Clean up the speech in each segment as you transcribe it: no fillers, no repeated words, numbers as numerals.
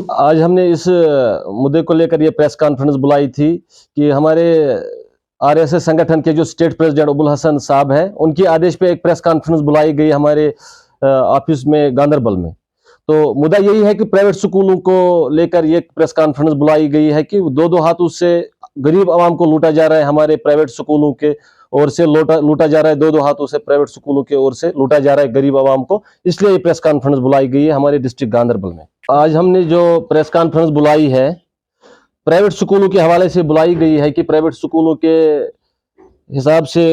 آج ہم نے اس مدعے کو لے کر یہ پریس کانفرنس بلائی تھی کہ ہمارے RSS سنگٹھن کے جو اسٹیٹ پریزیڈنٹ ابوالحسن صاحب ہیں، ان کی آدیش پہ ایک پریس کانفرنس بلائی گئی ہمارے آفس میں گاندربل میں۔ تو مدعا یہی ہے کہ پرائیویٹ سکولوں کو لے کر یہ پریس کانفرنس بلائی گئی ہے کہ دو ہاتھوں سے غریب عوام کو لوٹا جا رہا ہے، ہمارے پرائیویٹ سکولوں کے اور سے لوٹا جا رہا ہے، دو ہاتھوں سے پرائیویٹ سکولوں کے اور سے لوٹا جا رہا ہے غریب عوام کو، اس لیے یہ پریس کانفرنس بلائی گئی ہے ہمارے ڈسٹرکٹ گاندربل میں۔ آج ہم نے جو پریس کانفرنس بلائی ہے پرائیویٹ سکولوں کے حوالے سے بلائی گئی ہے کہ پرائیویٹ سکولوں کے حساب سے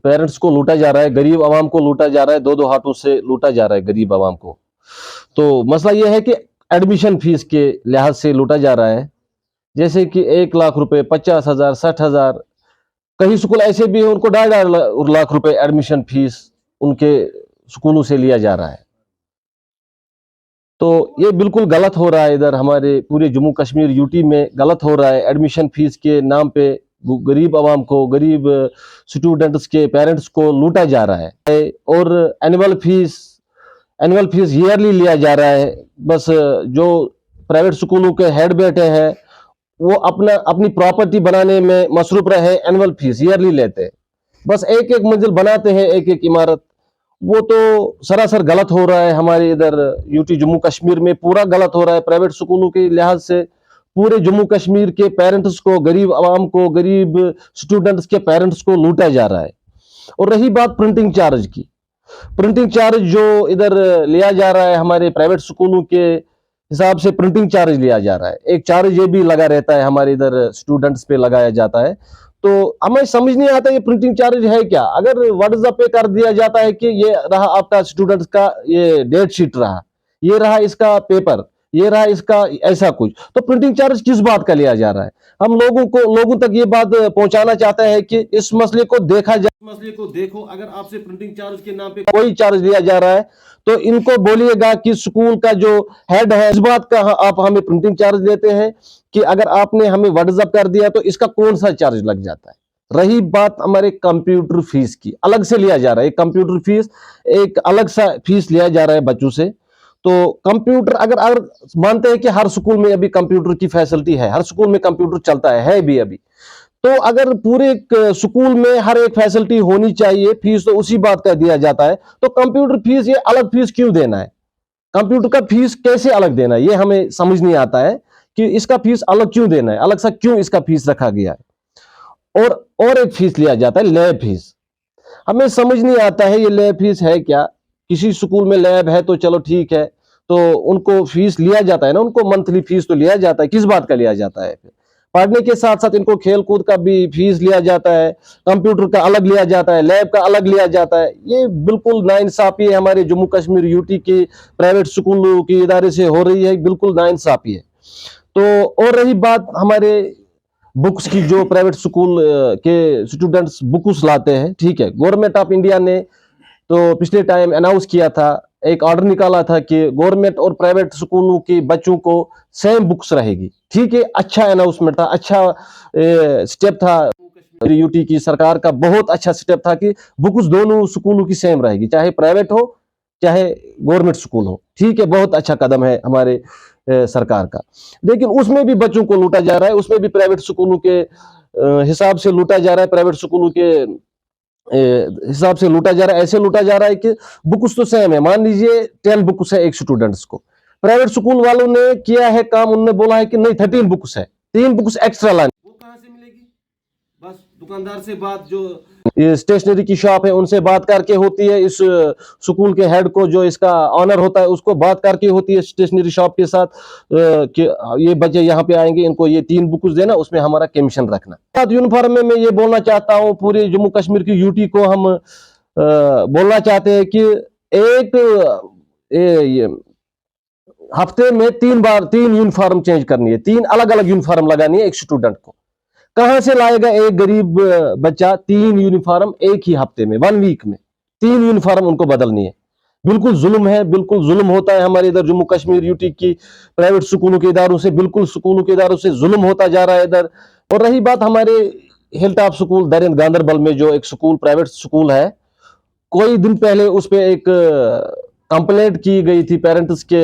پیرنٹس کو لوٹا جا رہا ہے، غریب عوام کو لوٹا جا رہا ہے، دو ہاتھوں سے لوٹا جا رہا ہے غریب عوام کو۔ تو مسئلہ یہ ہے کہ ایڈمیشن فیس کے لحاظ سے لوٹا جا رہا ہے، جیسے کہ 1,00,000 روپے، 50,000، 60,000، کئی سکول ایسے بھی ہیں ان کو 2.5 لاکھ روپے ایڈمیشن فیس ان کے سکولوں سے لیا جا رہا ہے۔ تو یہ بالکل غلط ہو رہا ہے، ادھر ہمارے پورے جموں کشمیر UT میں غلط ہو رہا ہے۔ ایڈمیشن فیس کے نام پہ غریب عوام کو، غریب اسٹوڈنٹس کے پیرنٹس کو لوٹا جا رہا ہے، اور اینول فیس ایئرلی لیا جا رہا ہے۔ بس جو پرائیویٹ سکولوں کے ہیڈ بیٹھے ہیں وہ اپنی پراپرٹی بنانے میں مصروف رہے، اینول فیس ایئرلی لیتے ہیں، بس ایک منزل بناتے ہیں، ایک عمارت۔ وہ تو سراسر غلط ہو رہا ہے، ہمارے ادھر UT جموں کشمیر میں پورا غلط ہو رہا ہے۔ پرائیویٹ سکولوں کے لحاظ سے پورے جموں کشمیر کے پیرنٹس کو، غریب عوام کو، غریب اسٹوڈنٹس کے پیرنٹس کو لوٹا جا رہا ہے۔ اور رہی بات پرنٹنگ چارج کی، پرنٹنگ چارج جو ادھر لیا جا رہا ہے ہمارے پرائیویٹ سکولوں کے حساب سے پرنٹنگ چارج لیا جا رہا ہے، ایک چارج یہ بھی لگا رہتا ہے ہمارے ادھر اسٹوڈنٹس پہ لگایا جاتا ہے۔ تو ہمیں سمجھ نہیں آتا یہ پرنٹنگ چارج ہے کیا۔ اگر WhatsApp پہ کر دیا جاتا ہے کہ یہ رہا آپ کا اسٹوڈنٹس کا یہ ڈیٹ شیٹ رہا، یہ رہا اس کا پیپر، یہ رہا اس کا ایسا کچھ، تو پرنٹنگ چارج کس بات کا لیا جا رہا ہے؟ ہم لوگوں تک یہ بات پہنچانا چاہتے ہیں کہ اس مسئلے کو دیکھا جائے، مسئلے کو دیکھو۔ اگر آپ سے پرنٹنگ چارج کے نام پہ کوئی چارج لیا جا رہا ہے تو ان کو بولیے گا کہ سکول کا جو ہیڈ ہے اس بات کا آپ ہمیں پرنٹنگ چارج لیتے ہیں کہ اگر آپ نے ہمیں WhatsApp کر دیا تو اس کا کون سا چارج لگ جاتا ہے۔ رہی بات ہمارے کمپیوٹر فیس کی، الگ سے لیا جا رہا ہے، ایک کمپیوٹر فیس، ایک الگ سا فیس لیا جا رہا ہے بچوں سے۔ تو کمپیوٹر اگر مانتے ہیں کہ ہر سکول میں ابھی کمپیوٹر کی فیسلٹی ہے، ہر سکول میں کمپیوٹر چلتا ہے بھی ابھی، تو اگر پورے سکول میں ہر ایک فیسلٹی ہونی چاہیے، فیس تو اسی بات کا دیا جاتا ہے، تو کمپیوٹر فیس یہ الگ فیس کیوں دینا ہے؟ کمپیوٹر کا فیس کیسے الگ دینا ہے؟ یہ ہمیں سمجھ نہیں آتا ہے کہ اس کا فیس الگ کیوں دینا ہے، الگ سا کیوں اس کا فیس رکھا گیا ہے۔ اور ایک فیس لیا جاتا ہے لیب فیس، ہمیں سمجھ نہیں آتا ہے یہ لیب فیس ہے کیا۔ کسی سکول میں لیب ہے تو چلو ٹھیک ہے، تو ان کو فیس لیا جاتا ہے نا، ان کو منتھلی فیس تو لیا جاتا ہے، کس بات کا لیا جاتا ہے؟ پڑھنے کے ساتھ ساتھ ان کو کھیل کود کا بھی فیس لیا جاتا ہے، کمپیوٹر کا الگ لیا جاتا ہے، لیب کا الگ لیا جاتا ہے۔ یہ بالکل ناانصافی ہے، ہمارے جموں کشمیر UT کے پرائیویٹ سکولوں کے ادارے سے ہو رہی ہے، بالکل ناانصافی ہے۔ تو اور رہی بات ہمارے بکس کی، جو پرائیویٹ سکول کے اسٹوڈنٹس بکس لاتے ہیں، ٹھیک ہے، گورنمنٹ آف انڈیا نے تو پچھلے ٹائم اناؤنس کیا تھا، ایک آرڈر نکالا تھا کہ گورنمنٹ اور پرائیویٹ سکولوں کے بچوں کو سیم بکس رہے گی، ٹھیک ہے، اچھا اناؤنسمنٹ تھا، اچھا سٹیپ تھا UT کی سرکار کا، بہت اچھا سٹیپ تھا کہ بکس دونوں سکولوں کی سیم رہے گی، چاہے پرائیویٹ ہو چاہے گورنمنٹ سکول ہو، ٹھیک ہے، بہت اچھا قدم ہے ہمارے سرکار کا۔ لیکن اس میں بھی بچوں کو لوٹا جا رہا ہے، اس میں بھی پرائیویٹ سکولوں کے حساب سے لوٹا جا رہا ہے، پرائیویٹ سکولوں کے حساب سے لوٹا جا رہا ہے، ایسے لوٹا جا رہا ہے کہ بکس تو سیم ہے، مان لیجئے 10 بکس ہے ایک اسٹوڈنٹس کو، پرائیویٹ سکول والوں نے کیا ہے کام، انہوں نے بولا ہے کہ نہیں 13 بکس ہے، 3 بکس ایکسٹرا لانی، وہ کہاں سے ملے گی؟ بس دکاندار سے بات، جو اسٹیشنری کی شاپ ہے ان سے بات کر کے ہوتی ہے، اس سکول کے ہیڈ کو، جو اس کا آنر ہوتا ہے اس کو بات کر کے ہوتی ہے اسٹیشنری شاپ کے ساتھ کہ یہ بچے یہاں پہ آئیں گے، ان کو یہ 3 بکس دینا، اس میں ہمارا کمیشن رکھنا۔ یونیفارم میں یہ بولنا چاہتا ہوں پورے جموں کشمیر کی UT کو، ہم بولنا چاہتے ہیں کہ ایک ہفتے میں 3 بار 3 یونیفارم چینج کرنی ہے، 3 الگ الگ یونیفارم لگانی ہے ایک اسٹوڈنٹ کو۔ کہاں سے لائے گا ایک غریب بچہ 3 یونیفارم ایک ہی ہفتے میں، 1 ویک میں 3 یونیفارم ان کو بدلنی ہے؟ بالکل ظلم ہے، بالکل ظلم ہوتا ہے ہمارے ادھر جموں کشمیر UT کی پرائیویٹ سکولوں کے اداروں سے، بالکل سکولوں کے اداروں سے ظلم ہوتا جا رہا ہے ادھر۔ اور رہی بات ہمارے ہل ٹاپ سکول درند گاندربل میں، جو ایک سکول پرائیویٹ سکول ہے، کوئی دن پہلے اس پہ ایک کمپلینٹ کی گئی تھی پیرنٹس کے